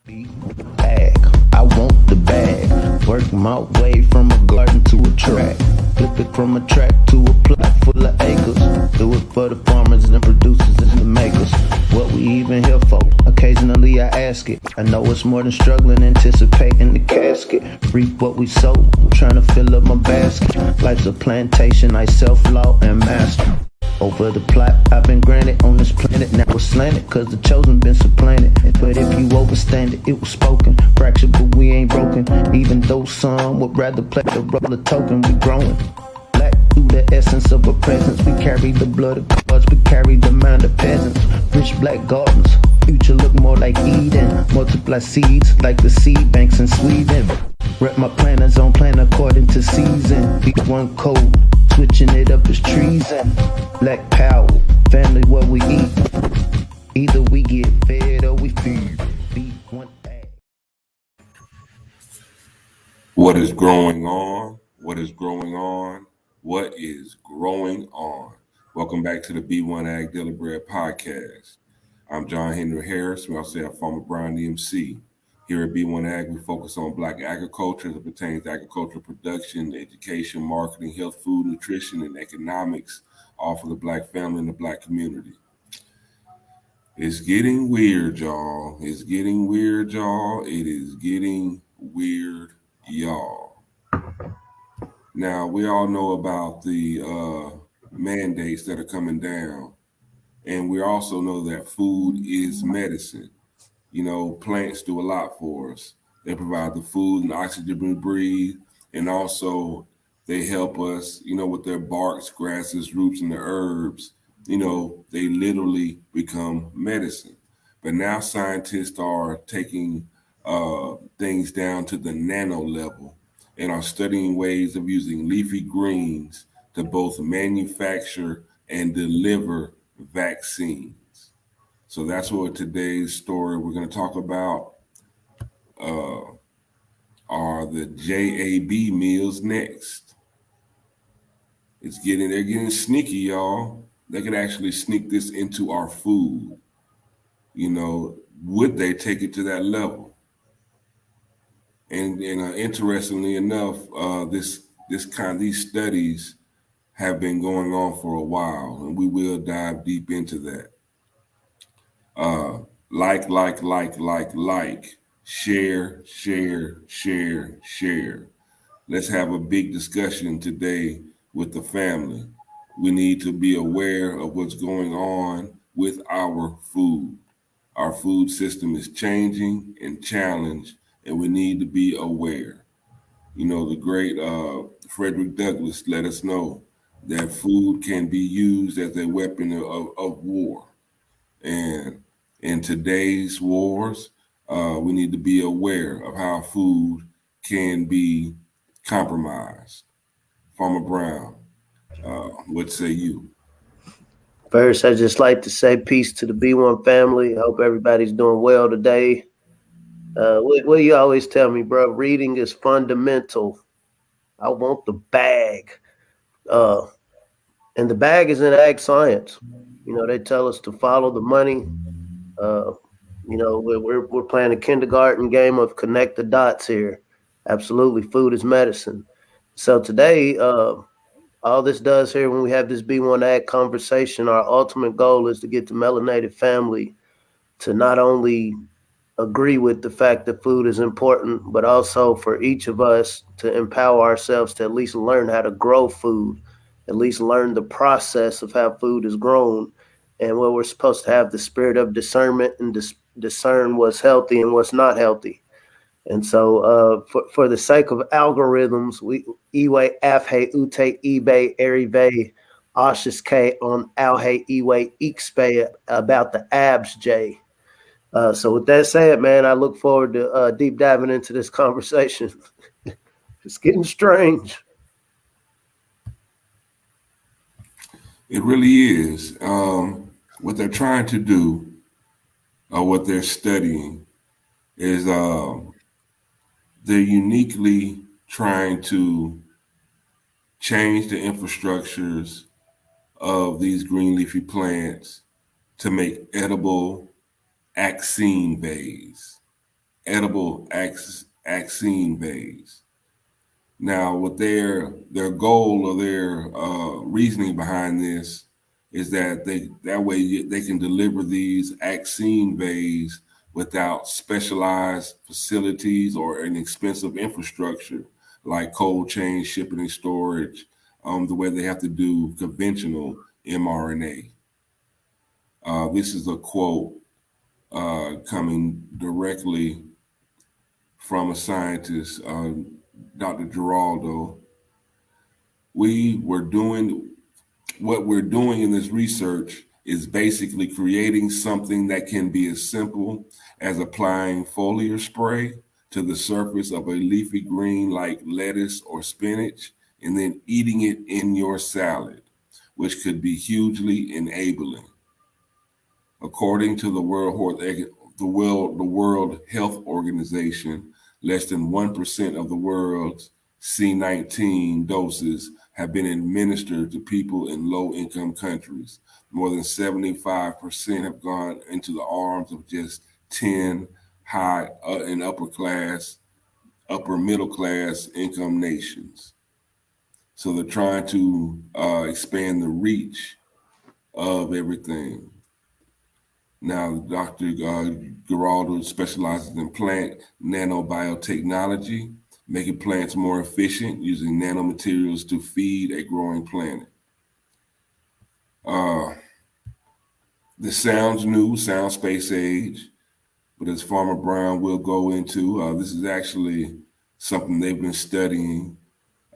Bag, I want the bag. Work my way from a garden to a track. Flip it from a track to a plot full of acres. Do it for the farmers and producers and the makers. What we even here for? Occasionally I ask it. I know it's more than struggling, anticipating the casket. Reap what we sow, trying to fill up my basket. Life's a plantation, I self-law and master. Over the plot I've been granted on this planet. Now it's slanted, cause the chosen been supplanted. But if you overstand it, it was spoken. Fractured, but we ain't broken. Even though some would rather play the role of token, we growing. Black through the essence of a presence. We carry the blood of gods, we carry the mind of peasants. Rich black gardens, future look more like Eden. Multiply seeds like the seed banks in Sweden. Rep my planners on plan according to season. B1 code, switching it up is treason. Black power, family what we eat. Either we get fed or we feed. B1AG. What is growing on? What is growing on? What is growing on? Welcome back to the B1AG Daily Bread Podcast. I'm John Henry Harris. We also have Farmer Brian DMC. Here at B1AG, we focus on Black agriculture as it pertains to agricultural production, education, marketing, health, food, nutrition, and economics, all for the Black family and the Black community. It's getting weird, y'all. It's getting weird, y'all. It is getting weird, y'all. Now, we all know about the mandates that are coming down, and we also know that food is medicine. You know, plants do a lot for us. They provide the food and oxygen we breathe, and also they help us, with their barks, grasses, roots, and the herbs. They literally become medicine. But now scientists are taking things down to the nano level and are studying ways of using leafy greens to both manufacture and deliver vaccines. So that's what today's story we're going to talk about are the JAB meals next. They're getting sneaky, y'all. They could actually sneak this into our food. Would they take it to that level? And interestingly enough, these studies have been going on for a while, and we will dive deep into that. Share. Let's have a big discussion today with the family. We need to be aware of what's going on with our food. Our food system is changing and challenged, and we need to be aware. The great Frederick Douglass let us know that food can be used as a weapon of war. And in today's wars, we need to be aware of how food can be compromised. Farmer Brown, what say you? First, I just like to say peace to the B1 family. I hope everybody's doing well today. What you always tell me, bro, reading is fundamental. I want the bag. And the bag is in ag science. They tell us to follow the money. We're playing a kindergarten game of connect the dots here. Absolutely, food is medicine. So today, all this does here when we have this B1AG conversation, our ultimate goal is to get the melanated family to not only agree with the fact that food is important, but also for each of us to empower ourselves to at least learn how to grow food, at least learn the process of how food is grown, and where we're supposed to have the spirit of discernment and discern what's healthy and what's not healthy. And so for the sake of algorithms, we Iwe Afhe Ute Ibe Erive Ashis K on Alhe Iwe Ixpe about the abs J. So with that said, man, I look forward to deep diving into this conversation. It's getting strange. It really is. What they're trying to do, or what they're studying, is they're uniquely trying to change the infrastructures of these green leafy plants to make edible axine bays. edible vaccine vase. Now, what their goal or their reasoning behind this is that they can deliver these vaccine bays without specialized facilities or an expensive infrastructure like cold chain shipping and storage, the way they have to do conventional mRNA. This is a quote coming directly from a scientist, Dr. Geraldo. What we're doing in this research is basically creating something that can be as simple as applying foliar spray to the surface of a leafy green like lettuce or spinach, and then eating it in your salad, which could be hugely enabling. According to the World Health Organization, less than 1% of the world's C19 doses have been administered to people in low-income countries. More than 75% have gone into the arms of just 10 high and upper middle class income nations. So they're trying to expand the reach of everything. Now, Dr. Geraldo specializes in plant nanobiotechnology, making plants more efficient using nanomaterials to feed a growing planet. This sounds new, sounds space age, but as Farmer Brown will go into, this is actually something they've been studying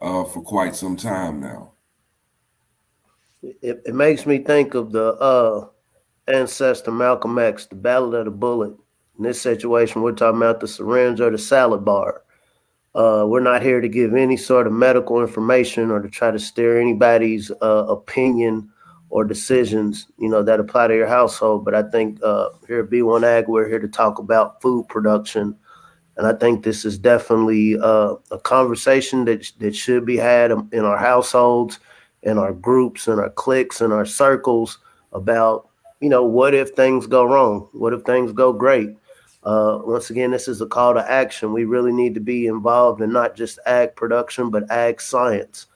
for quite some time now. It makes me think of the ancestor Malcolm X, the Battle of the Bullet. In this situation, we're talking about the syringe or the salad bar. We're not here to give any sort of medical information or to try to steer anybody's opinion or decisions, that apply to your household. But I think here at B1AG, we're here to talk about food production. And I think this is definitely a conversation that should be had in our households, in our groups, in our cliques, in our circles about, what if things go wrong? What if things go great? Once again, this is a call to action. We really need to be involved in not just ag production, but ag science.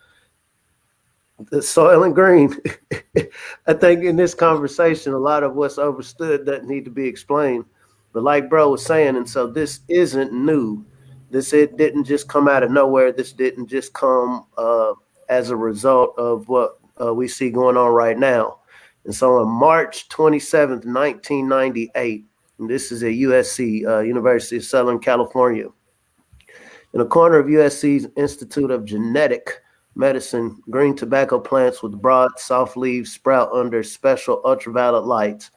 The soil and green. I think in this conversation, a lot of what's understood doesn't need to be explained. But like bro was saying, and so this isn't new. It didn't just come out of nowhere. This didn't just come as a result of what we see going on right now. And so on March 27th, 1998, and this is at USC, University of Southern California, in a corner of USC's Institute of Genetic Medicine, green tobacco plants with broad, soft leaves sprout under special ultraviolet lights.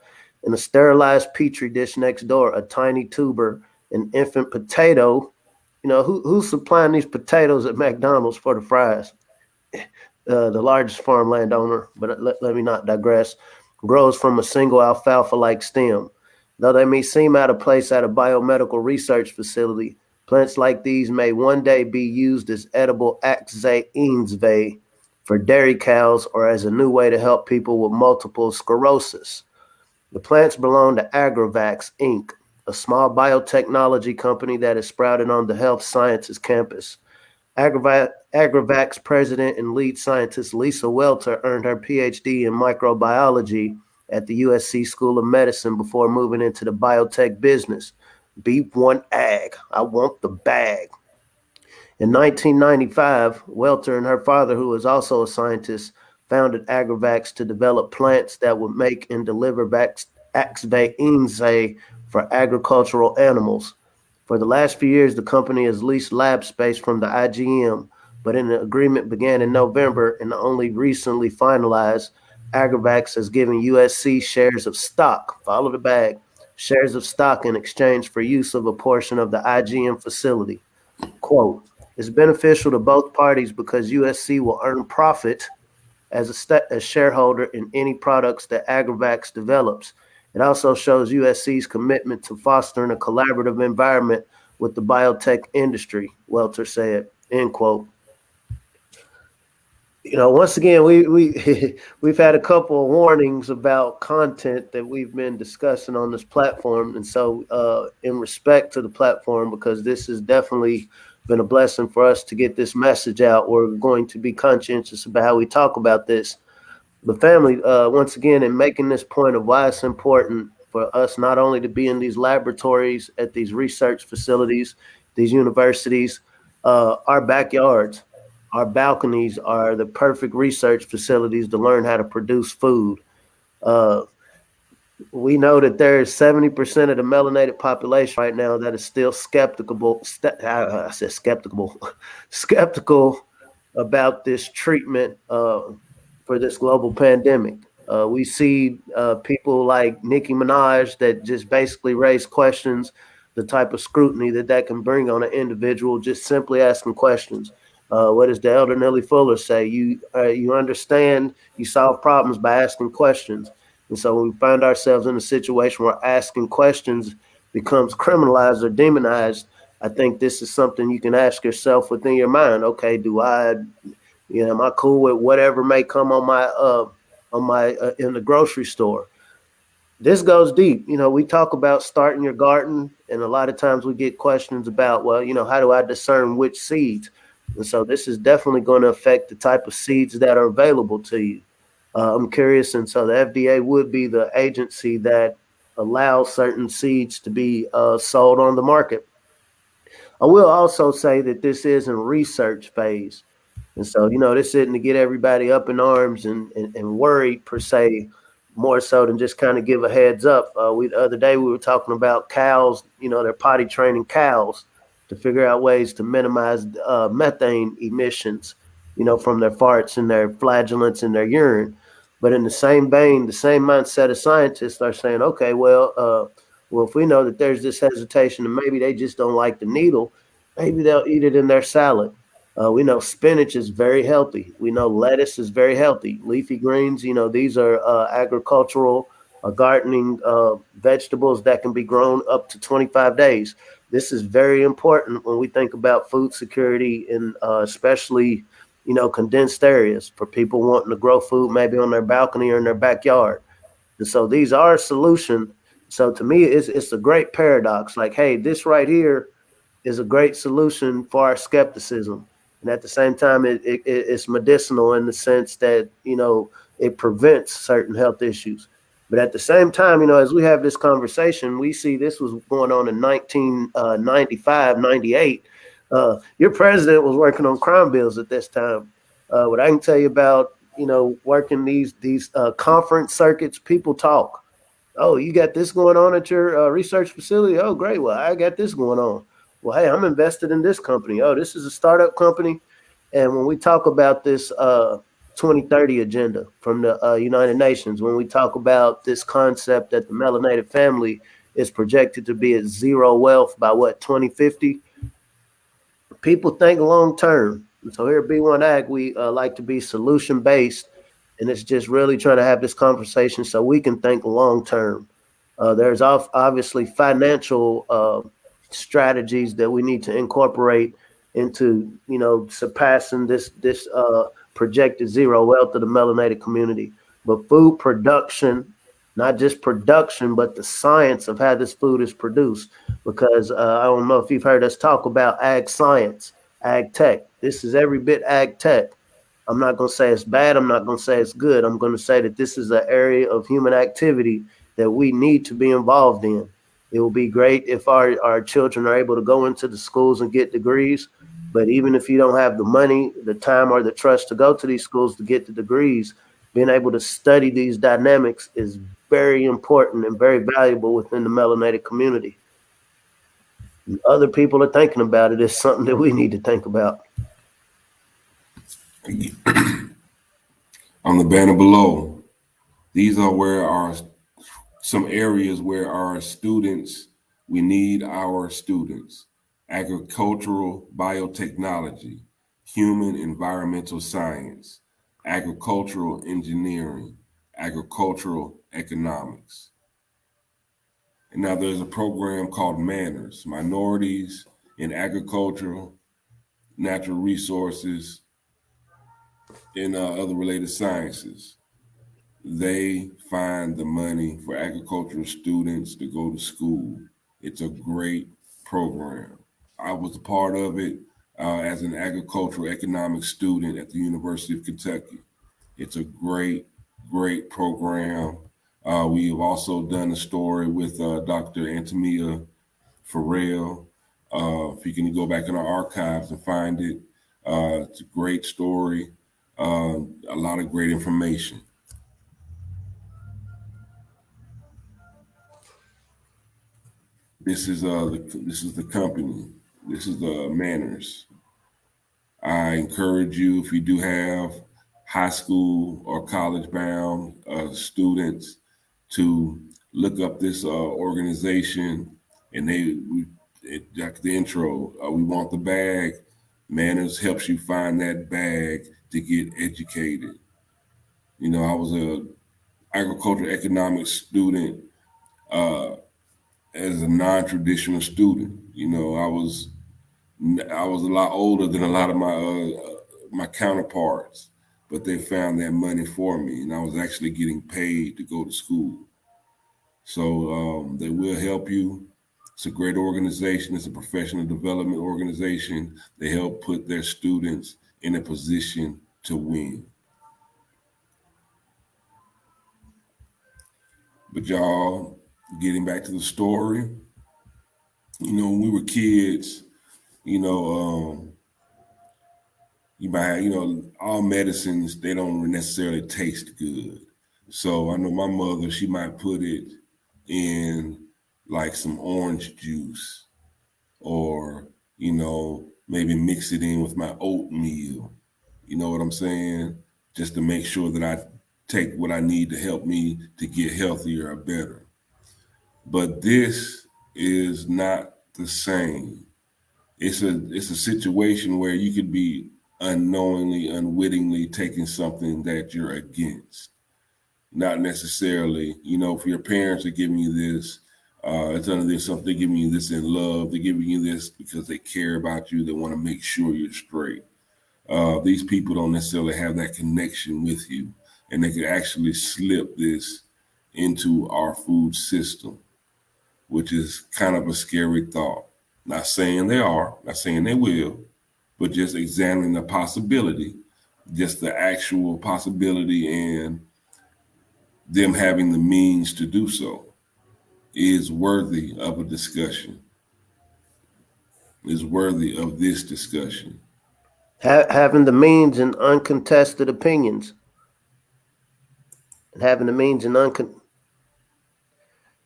In a sterilized petri dish next door, a tiny tuber, an infant potato. Who's supplying these potatoes at McDonald's for the fries? The largest farmland owner, but let me not digress, grows from a single alfalfa-like stem. Though they may seem out of place at a biomedical research facility, plants like these may one day be used as edible vae for dairy cows or as a new way to help people with multiple sclerosis. The plants belong to Agravax, Inc., a small biotechnology company that is sprouted on the health sciences campus. Agravax president and lead scientist Lisa Welter earned her PhD in microbiology at the USC School of Medicine before moving into the biotech business. B1AG, I want the bag. In 1995, Welter and her father, who was also a scientist, founded Agravax to develop plants that would make and deliver vaccines for agricultural animals. For the last few years, the company has leased lab space from the IGM, but an agreement began in November and only recently finalized. Agravax has given USC shares of stock, follow the bag, shares of stock in exchange for use of a portion of the IGM facility. Quote, it's beneficial to both parties because USC will earn profit as a shareholder in any products that Agravax develops. It also shows USC's commitment to fostering a collaborative environment with the biotech industry, Welter said, end quote. Once again, we we've had a couple of warnings about content that we've been discussing on this platform, and so in respect to the platform, because this has definitely been a blessing for us to get this message out, we're going to be conscientious about how we talk about this. But family, once again, in making this point of why it's important for us not only to be in these laboratories at these research facilities, these universities, our backyards, our balconies are the perfect research facilities to learn how to produce food. Uh, we know that there is 70% of the melanated population right now that is still skeptical. I said skeptical, skeptical about this treatment for this global pandemic. We see people like Nicki Minaj that just basically raise questions, the type of scrutiny that can bring on an individual just simply asking questions. What does the elder Nellie Fuller say? You understand, you solve problems by asking questions. And so when we find ourselves in a situation where asking questions becomes criminalized or demonized, I think this is something you can ask yourself within your mind. Okay, am I cool with whatever may come on my in the grocery store? This goes deep. We talk about starting your garden, and a lot of times we get questions about, well, how do I discern which seeds? And so this is definitely going to affect the type of seeds that are available to you. I'm curious, and so the FDA would be the agency that allows certain seeds to be sold on the market. I will also say that this is in research phase. And so, this isn't to get everybody up in arms and worried per se, more so than just kind of give a heads up. The other day we were talking about cows, they're potty training cows to figure out ways to minimize methane emissions, from their farts and their flagellants and their urine. But in the same vein, the same mindset of scientists are saying, okay, well, if we know that there's this hesitation and maybe they just don't like the needle, maybe they'll eat it in their salad. We know spinach is very healthy. We know lettuce is very healthy. Leafy greens, these are agricultural gardening vegetables that can be grown up to 25 days. This is very important when we think about food security in especially, condensed areas for people wanting to grow food maybe on their balcony or in their backyard. And so these are a solution. So to me, it's a great paradox. Like, hey, this right here is a great solution for our skepticism. And at the same time, it's medicinal in the sense that, it prevents certain health issues. But at the same time, as we have this conversation, we see this was going on in 1995, 98. Your president was working on crime bills at this time. What I can tell you about, working these conference circuits, people talk. Oh, you got this going on at your research facility? Oh, great. Well, I got this going on. Well, hey, I'm invested in this company. Oh, this is a startup company. And when we talk about this 2030 agenda from the United Nations, when we talk about this concept that the melanated family is projected to be at zero wealth by 2050, people think long term. So here at B1AG, we like to be solution based, and it's just really trying to have this conversation so we can think long term. There's obviously financial strategies that we need to incorporate into, surpassing this projected zero wealth of the melanated community. But food production, not just production, but the science of how this food is produced. Because I don't know if you've heard us talk about ag science, ag tech. This is every bit ag tech. I'm not going to say it's bad. I'm not going to say it's good. I'm going to say that this is an area of human activity that we need to be involved in. It will be great if our children are able to go into the schools and get degrees. But even if you don't have the money, the time, or the trust to go to these schools to get the degrees, being able to study these dynamics is very important and very valuable within the melanated community. And other people are thinking about it. It's something that we need to think about. On the banner below, these are some areas where we need our students: agricultural biotechnology, human environmental science, agricultural engineering, agricultural economics. And now there's a program called Manners, Minorities in Agricultural, Natural Resources, in other related sciences. They find the money for agricultural students to go to school. It's a great program. I was a part of it as an agricultural economics student at the University of Kentucky. It's a great program. We have also done a story with Dr. Antamia Farrell. If you can go back in our archives and find it, it's a great story, a lot of great information. This is the company. This is the Manners. I encourage you, if you do have high school or college bound students, to look up this organization. And like the intro, we want the bag. Manners helps you find that bag to get educated. You know, I was a agricultural economics student uh, as a non-traditional student. You know, I was a lot older than a lot of my counterparts, but they found that money for me, and I was actually getting paid to go to school. So they will help you. It's a great organization. It's a professional development organization. They help put their students in a position to win. But y'all, getting back to the story, you know, when we were kids, you know, you might have, you know, all medicines, they don't necessarily taste good. So I know my mother, she might put it in like some orange juice, or, you know, maybe mix it in with my oatmeal. You know what I'm saying? Just to make sure that I take what I need to help me to get healthier or better. But this is not the same. It's a situation where you could be unknowingly, unwittingly taking something that you're against. Not necessarily, you know, if your parents are giving you this, it's under this something, they're giving you this in love, they're giving you this because they care about you, they want to make sure you're straight. These people don't necessarily have that connection with you, and they can actually slip this into our food system, which is kind of a scary thought. Not saying they are, not saying they will, but just examining the possibility, just the actual possibility, and them having the means to do so is worthy of a discussion, is worthy of this discussion. Having the means and uncontested opinions, and having the means and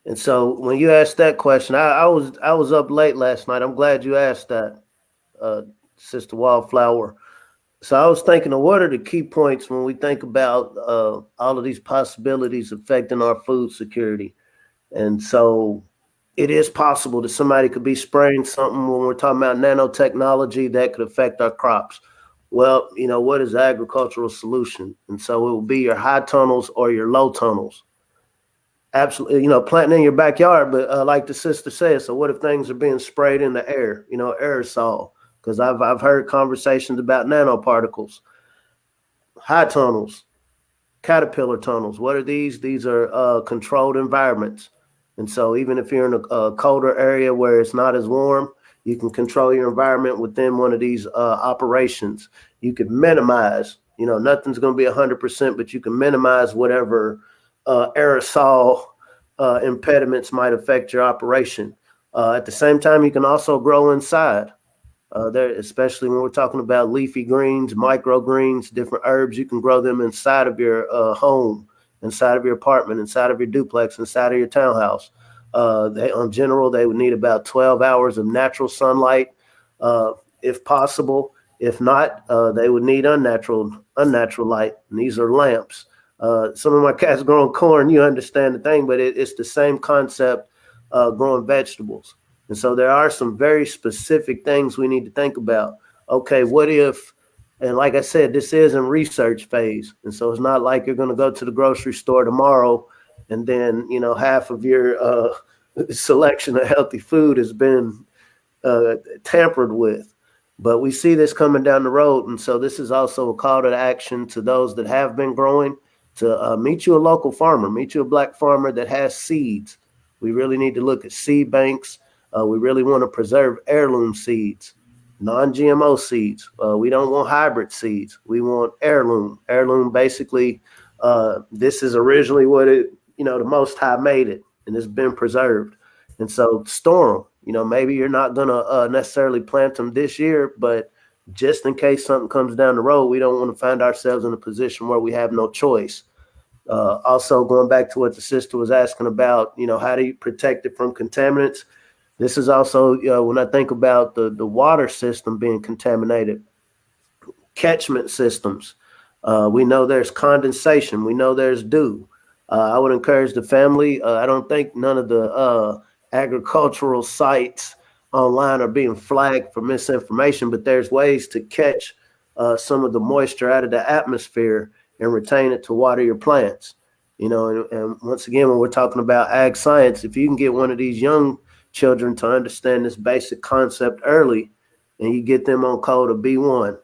and so when you asked that question, I was up late last night. I'm glad you asked that, uh, Sister Wildflower. So I was thinking of what are the key points when we think about all of these possibilities affecting our food security. And so it is possible that somebody could be spraying something when we're talking about nanotechnology that could affect our crops. Well, you know, what is the agricultural solution? And so it will be your high tunnels or your low tunnels. Absolutely, you know, planting in your backyard, but like the sister said, so what if things are being sprayed in the air, you know, aerosol? Because I've heard conversations about nanoparticles, high tunnels, caterpillar tunnels. What are these? These are controlled environments. And so even if you're in a colder area where it's not as warm, you can control your environment within one of these operations. You can minimize, you know, nothing's going to be 100%, but you can minimize whatever aerosol impediments might affect your operation. At the same time, you can also grow inside. There, especially when we're talking about leafy greens, microgreens, different herbs, you can grow them inside of your home, inside of your apartment, inside of your duplex, inside of your townhouse. On general, they would need about 12 hours of natural sunlight, uh, if possible. If not, they would need unnatural light, and these are lamps. Some of my cats growing corn, you understand the thing, but it's the same concept growing vegetables. And so there are some very specific things we need to think about. Okay, what if, and like I said, this is in research phase. And so it's not like you're going to go to the grocery store tomorrow and then, you know, half of your selection of healthy food has been tampered with. But we see this coming down the road. And so this is also a call to action to those that have been growing to meet you a local farmer, meet you a black farmer that has seeds. We really need to look at seed banks. We really want to preserve heirloom seeds, non-GMO seeds. We don't want hybrid seeds. We want heirloom. Heirloom basically, this is originally what the Most High made it, and it's been preserved. And so store them. Maybe you're not going to necessarily plant them this year, but just in case something comes down the road, we don't want to find ourselves in a position where we have no choice. Also, going back to what the sister was asking about, how do you protect it from contaminants? This is also, when I think about the water system being contaminated, catchment systems. We know there's condensation. We know there's dew. I would encourage the family. I don't think none of the agricultural sites online are being flagged for misinformation, but there's ways to catch some of the moisture out of the atmosphere and retain it to water your plants. And once again, when we're talking about ag science, if you can get one of these young children to understand this basic concept early, and you get them on code of B1,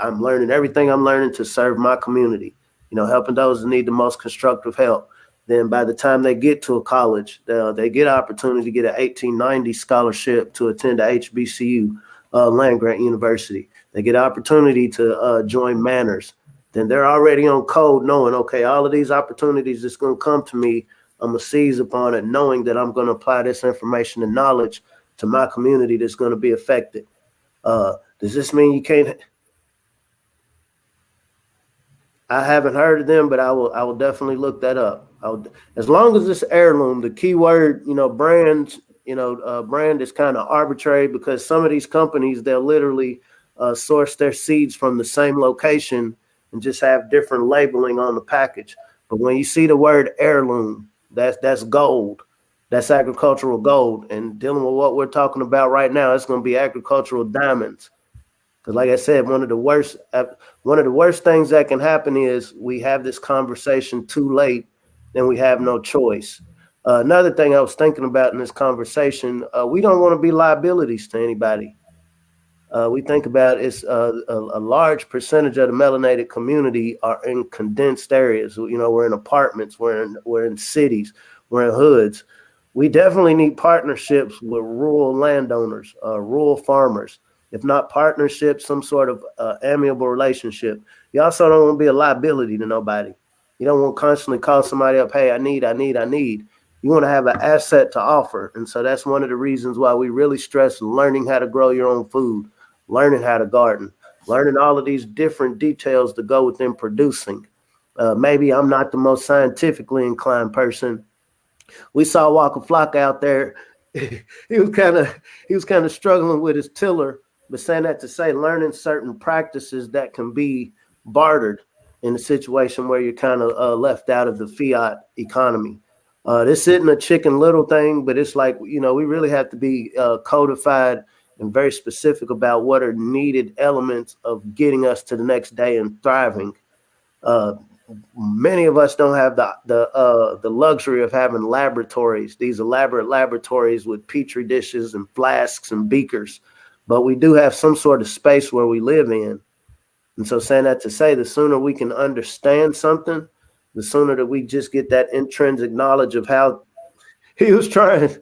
I'm learning everything I'm learning to serve my community, helping those that need the most constructive help. Then by the time they get to a college, they get opportunity to get an 1890 scholarship to attend a HBCU, land grant university. They get opportunity to join Manners. Then they're already on code knowing, okay, all of these opportunities that's going to come to me, I'm going to seize upon it, knowing that I'm going to apply this information and knowledge to my community that's going to be affected. Does this mean you can't? I haven't heard of them, but I will definitely look that up. As long as it's heirloom, the keyword, brands, brand is kind of arbitrary because some of these companies, they'll literally source their seeds from the same location and just have different labeling on the package. But when you see the word heirloom, that's gold. That's agricultural gold. And dealing with what we're talking about right now, it's going to be agricultural diamonds. Because like I said, one of the worst things that can happen is we have this conversation too late, then we have no choice. Another thing I was thinking about in this conversation, we don't want to be liabilities to anybody. We think about it's a large percentage of the melanated community are in condensed areas. We're in apartments, we're in cities, we're in hoods. We definitely need partnerships with rural landowners, rural farmers. If not partnership, some sort of amiable relationship. You also don't want to be a liability to nobody. You don't want to constantly call somebody up, hey, I need. You want to have an asset to offer. And so that's one of the reasons why we really stress learning how to grow your own food, learning how to garden, learning all of these different details to go within producing. Maybe I'm not the most scientifically inclined person. We saw Walker Flock out there. he was kind of struggling with his tiller. But saying that to say, learning certain practices that can be bartered in a situation where you're kind of left out of the fiat economy. This isn't a Chicken Little thing, but it's like, we really have to be codified and very specific about what are needed elements of getting us to the next day and thriving. Many of us don't have the luxury of having laboratories, these elaborate laboratories with petri dishes and flasks and beakers. But we do have some sort of space where we live in. And so saying that to say, the sooner we can understand something, the sooner that we just get that intrinsic knowledge of how he was trying.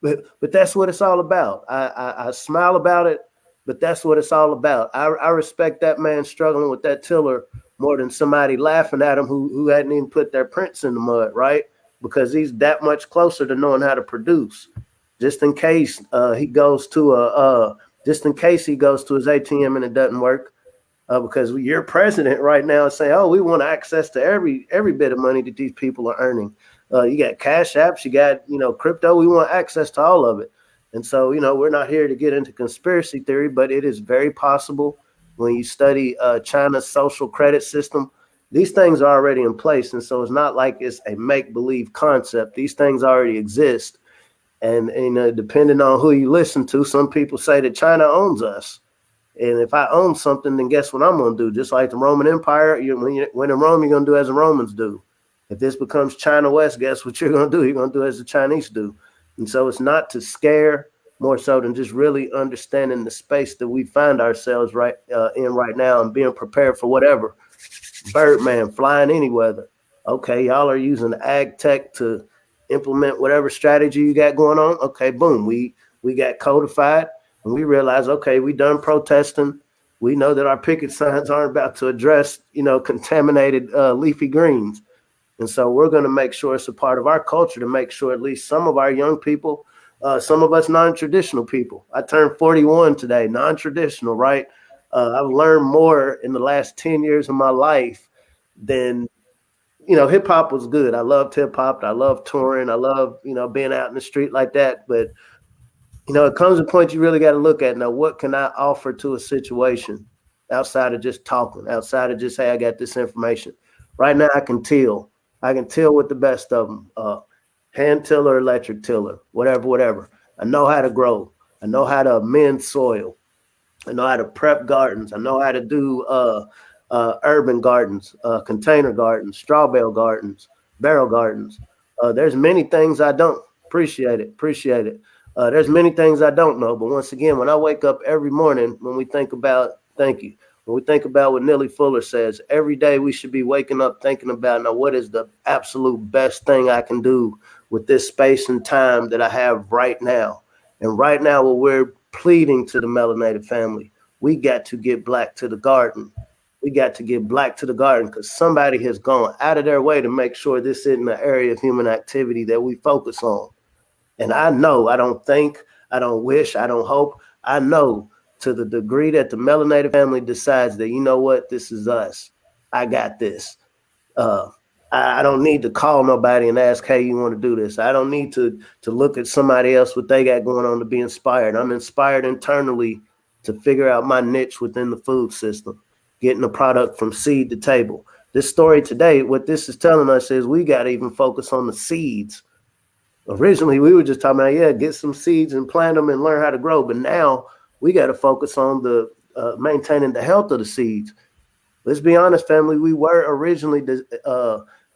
But that's what it's all about. I smile about it, but that's what it's all about. I respect that man struggling with that tiller more than somebody laughing at him who hadn't even put their prints in the mud, right? Because he's that much closer to knowing how to produce. Just in case he goes to his ATM and it doesn't work, because your president right now is saying, "Oh, we want access to every bit of money that these people are earning." You got cash apps, you got crypto. We want access to all of it, and so we're not here to get into conspiracy theory, but it is very possible when you study China's social credit system. These things are already in place, and so it's not like it's a make-believe concept. These things already exist. And depending on who you listen to, some people say that China owns us. And if I own something, then guess what I'm going to do? Just like the Roman Empire, when in Rome, you're going to do as the Romans do. If this becomes China West, guess what you're going to do? You're going to do as the Chinese do. And so it's not to scare. more so than just really understanding the space that we find ourselves in right now and being prepared for whatever. Birdman, flying any weather. Okay, y'all are using ag tech to implement whatever strategy you got going on. Okay, boom, we got codified and we realize, okay, we done protesting. We know that our picket signs aren't about to address, contaminated leafy greens. And so we're going to make sure it's a part of our culture to make sure at least some of our young people, some of us non-traditional people. I turned 41 today, non-traditional, right? I've learned more in the last 10 years of my life than, hip hop was good. I loved hip hop. I loved touring. I love, being out in the street like that. But it comes to a point you really got to look at now, what can I offer to a situation outside of just talking, outside of just, hey, I got this information. Right now, I can till. I can till with the best of them. Hand tiller, electric tiller, whatever. I know how to grow. I know how to amend soil. I know how to prep gardens. I know how to do urban gardens, container gardens, straw bale gardens, barrel gardens. There's many things I don't. Appreciate it. There's many things I don't know. But once again, when I wake up every morning, when we think about, thank you, when we think about what Nellie Fuller says, every day we should be waking up thinking about, now, what is the absolute best thing I can do with this space and time that I have right now? And right now, what we're pleading to the melanated family, we got to get black to the garden. We got to get black to the garden because somebody has gone out of their way to make sure this isn't an area of human activity that we focus on. And I know, I don't think, I don't wish, I don't hope, I know to the degree that the melanated family decides that, you know what, this is us. I got this. I don't need to call nobody and ask, hey, you want to do this? I don't need to look at somebody else, what they got going on, to be inspired. I'm inspired internally to figure out my niche within the food system, getting the product from seed to table. This story today, what this is telling us is we got to even focus on the seeds. Originally, we were just talking about, get some seeds and plant them and learn how to grow. But now we got to focus on the maintaining the health of the seeds. Let's be honest, family. We were originally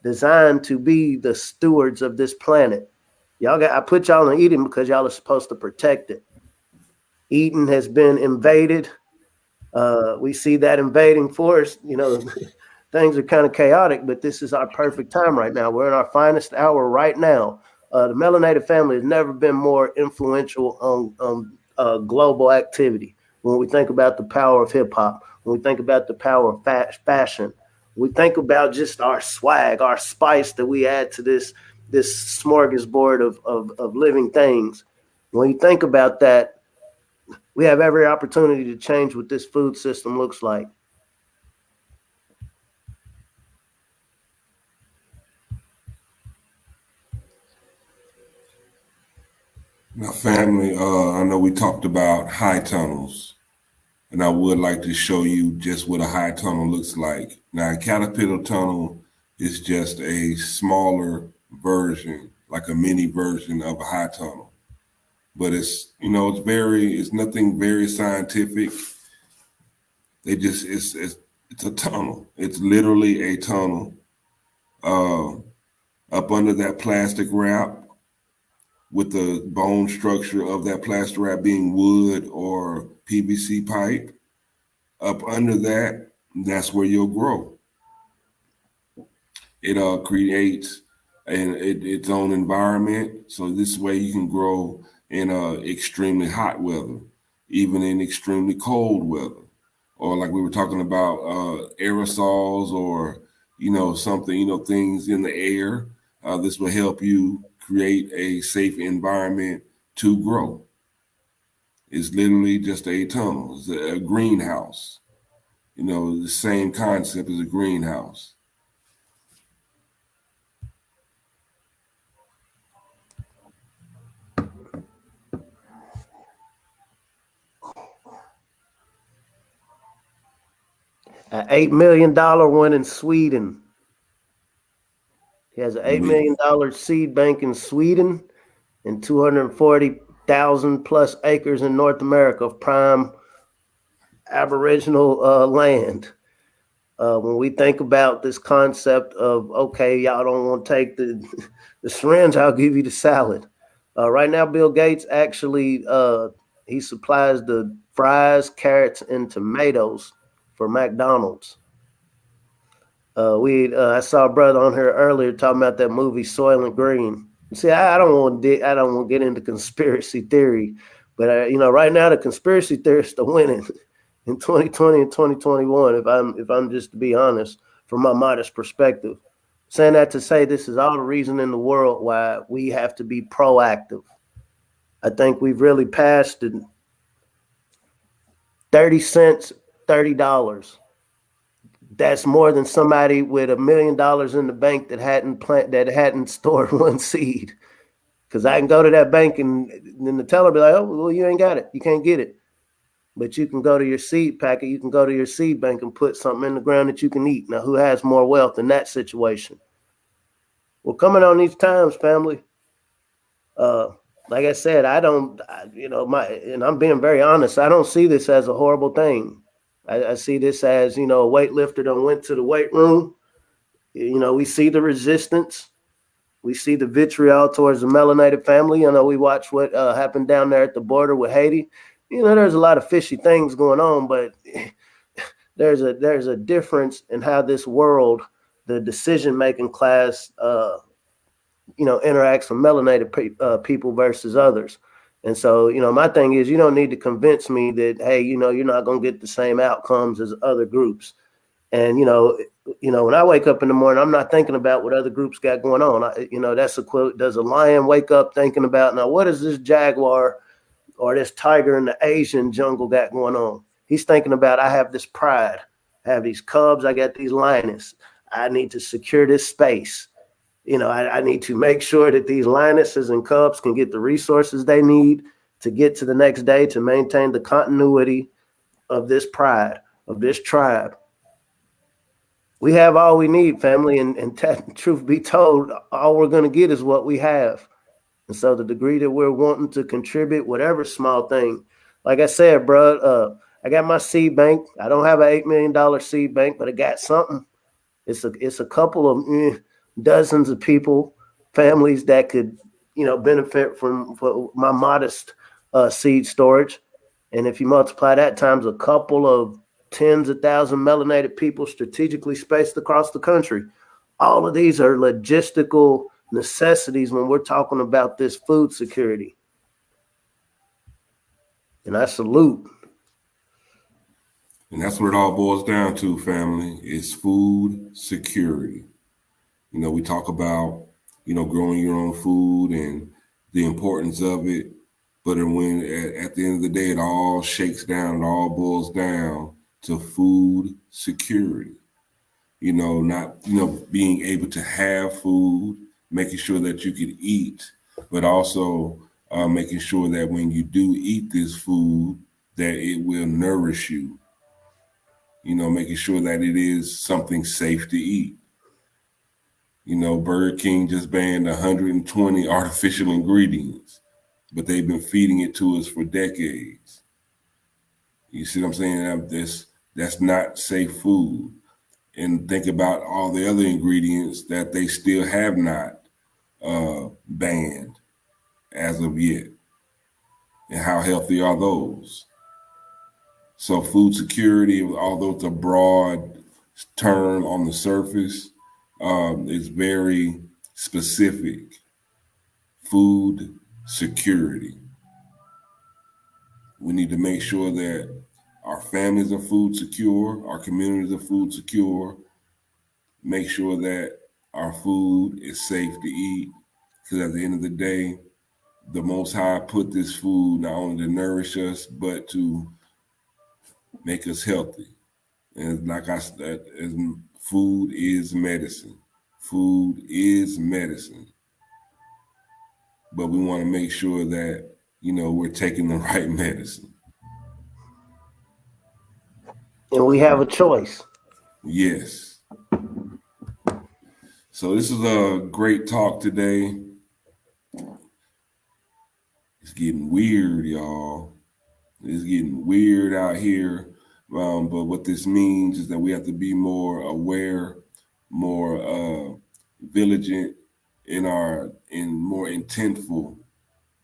designed to be the stewards of this planet. I put y'all in Eden because y'all are supposed to protect it. Eden has been invaded. We see that invading force. Things are kind of chaotic, but this is our perfect time right now. We're in our finest hour right now. The melanated family has never been more influential on global activity. When we think about the power of hip hop, when we think about the power of fashion, we think about just our swag, our spice that we add to this smorgasbord of living things. When you think about that, we have every opportunity to change what this food system looks like. Now, family, I know we talked about high tunnels, and I would like to show you just what a high tunnel looks like. Now, a caterpillar tunnel is just a smaller version, like a mini version of a high tunnel. But it's nothing very scientific. It's a tunnel. It's literally a tunnel. Up under that plastic wrap, with the bone structure of that plastic wrap being wood or PVC pipe, up under that, that's where you'll grow. It creates its own environment, so this way you can grow in extremely hot weather, even in extremely cold weather, or like we were talking about aerosols or something, things in the air. This will help you create a safe environment to grow. It's literally just a tunnel. It's a greenhouse. The same concept as a greenhouse. An $8 million one in Sweden. He has an $8 million seed bank in Sweden and 240,000 plus acres in North America of prime Aboriginal land. When we think about this concept of, okay, y'all don't want to take the syringe, I'll give you the salad. Right now, Bill Gates actually he supplies the fries, carrots, and tomatoes for McDonald's. I saw a brother on here earlier talking about that movie Soylent Green. See, I don't want to get into conspiracy theory, but right now the conspiracy theorists are winning in 2020 and 2021. If I'm just to be honest, from my modest perspective, saying that to say this is all the reason in the world why we have to be proactive. I think we've really passed the 30 cents, $30. That's more than somebody with $1 million in the bank that hadn't stored one seed. Because I can go to that bank and then the teller be like, "Oh, well, you ain't got it. You can't get it." But you can go to your seed packet. You can go to your seed bank and put something in the ground that you can eat. Now, who has more wealth in that situation? Well, coming on these times, family. Uh, like I said, I don't, and I'm being very honest. I don't see this as a horrible thing. I see this as a weightlifter that went to the weight room. We see the resistance. We see the vitriol towards the melanated family. We watched what happened down there at the border with Haiti. There's a lot of fishy things going on, but there's a difference in how this world, the decision making class, interacts with melanated people versus others. And so, my thing is, you don't need to convince me that, hey, you're not going to get the same outcomes as other groups. And, when I wake up in the morning, I'm not thinking about what other groups got going on. That's a quote. Does a lion wake up thinking about, now, what is this jaguar or this tiger in the Asian jungle got going on? He's thinking about, I have this pride. I have these cubs. I got these lioness. I need to secure this space. I need to make sure that these lionesses and cubs can get the resources they need to get to the next day to maintain the continuity of this pride, of this tribe. We have all we need, family, and truth be told, all we're going to get is what we have. And so the degree that we're wanting to contribute, whatever small thing, like I said, bro, I got my seed bank. I don't have an $8 million seed bank, but I got something. It's a couple of dozens of people, families that could, benefit from my modest seed storage. And if you multiply that times a couple of tens of thousands melanated people strategically spaced across the country, all of these are logistical necessities when we're talking about this food security. And I salute. And that's what it all boils down to, family, is food security. We talk about, growing your own food and the importance of it. But when at the end of the day, it all shakes down, it all boils down to food security. Not, being able to have food, making sure that you can eat, but also making sure that when you do eat this food, that it will nourish you. Making sure that it is something safe to eat. Burger King just banned 120 artificial ingredients, but they've been feeding it to us for decades. You see what I'm saying? That's not safe food. And think about all the other ingredients that they still have not banned as of yet. And how healthy are those? So food security, although it's a broad term on the surface, is very specific. Food security. We need to make sure that our families are food secure, our communities are food secure, make sure that our food is safe to eat, because at the end of the day, the Most High put this food not only to nourish us, but to make us healthy. And like I said, food is medicine. Food is medicine. But we want to make sure that, we're taking the right medicine. And we have a choice. Yes. So this is a great talk today. It's getting weird, y'all. It's getting weird out here. But what this means is that we have to be more aware, more vigilant, and more intentful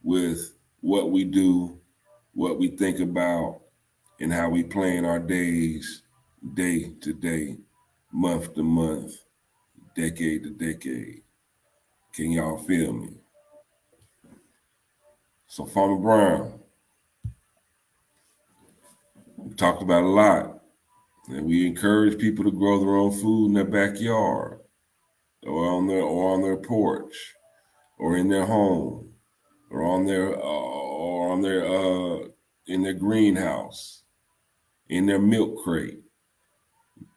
with what we do, what we think about, and how we plan our days, day to day, month to month, decade to decade. Can y'all feel me? So Farmer Brown, we talked about a lot. And we encourage people to grow their own food in their backyard or on their porch or in their home or in their greenhouse, in their milk crate.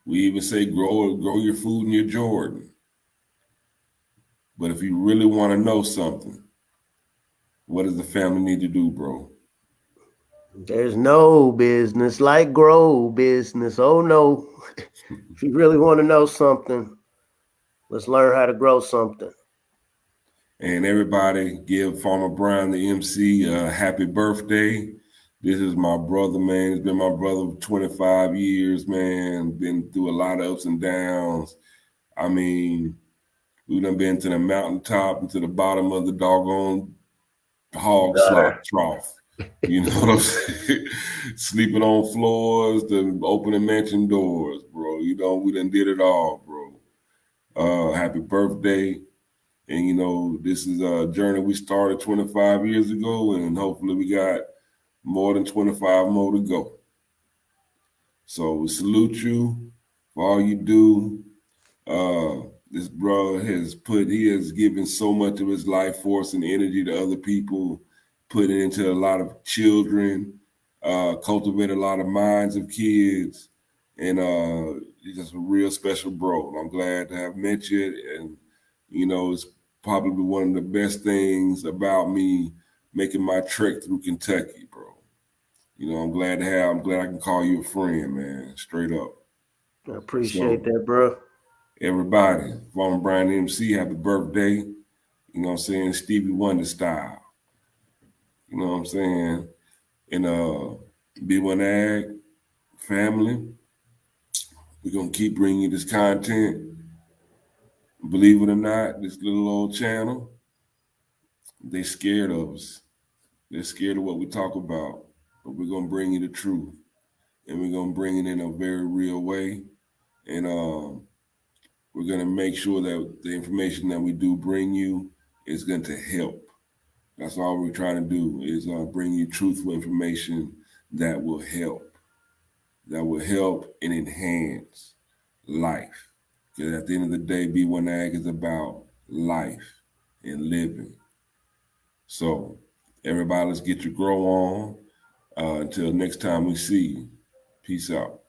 We even say grow your food in your Jordan. But if you really want to know something, what does the family need to do, bro? There's no business like grow business. Oh no. If you really want to know something, let's learn how to grow something. And everybody give Farmer Brown, the MC, a happy birthday. This is my brother, man. He's been my brother for 25 years, man. Been through a lot of ups and downs. I mean, we done been to the mountaintop and to the bottom of the doggone hog trough. You know what I'm saying? Sleeping on floors, to opening mansion doors, bro. You know, we done did it all, bro. Happy birthday. And, you know, this is a journey we started 25 years ago, and hopefully we got more than 25 more to go. So we salute you for all you do. This brother he has given so much of his life force and energy to other people, put it into a lot of children, cultivated a lot of minds of kids, and he's just a real special bro. I'm glad to have met you, and you know, it's probably one of the best things about me making my trek through Kentucky, bro. You know, I'm glad I can call you a friend, man, straight up. I appreciate that, bro. Everybody, Farmer Brian MC, happy birthday. You know what I'm saying? Stevie Wonder style. You know what I'm saying? And B1AG family, we're going to keep bringing you this content. Believe it or not, this little old channel, they scared of us. They're scared of what we talk about. But we're going to bring you the truth. And we're going to bring it in a very real way. And we're going to make sure that the information that we do bring you is going to help. That's all we're trying to do, is bring you truthful information that will help and enhance life. Because at the end of the day, B1AG is about life and living. So everybody, let's get your grow on. Until next time we see you. Peace out.